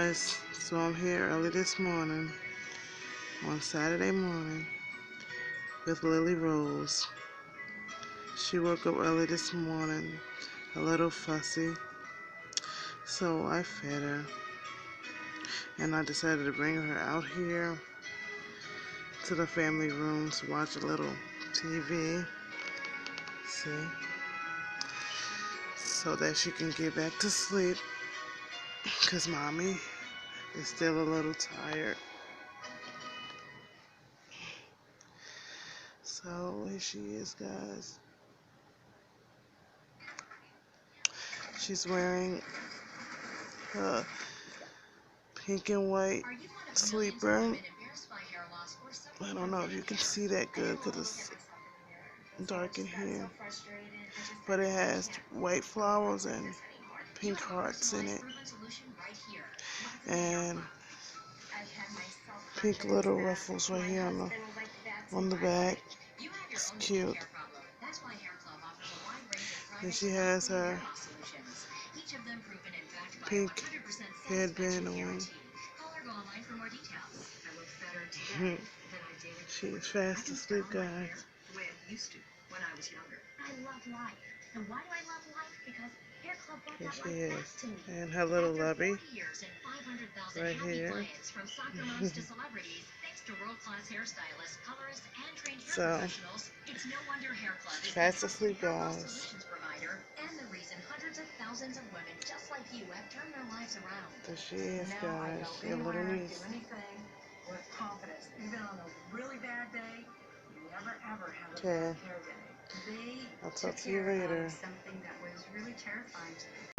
guys, so I'm here early this morning on Saturday morning with Lily Rose. She woke up early this morning, a little fussy, so I fed her and I decided to bring her out here to the family room to watch a little TV, see, so that she can get back to sleep because mommy is still a little tired. So here she is, guys. She's wearing a pink and white sleeper. I don't know if you can see that good because it's dark in here, but it has white flowers and pink hearts in it, and pink little ruffles right here on the back. It's cute. And she has her pink headband on. She is fast asleep, guys. Here she is. And her little lubby right here. So, fast asleep, guys. There she is, guys. Your little niece. With confidence, even on a really bad day, you never ever have a Okay. bad hair day. I'll talk to you later. Something that was really terrifying to me.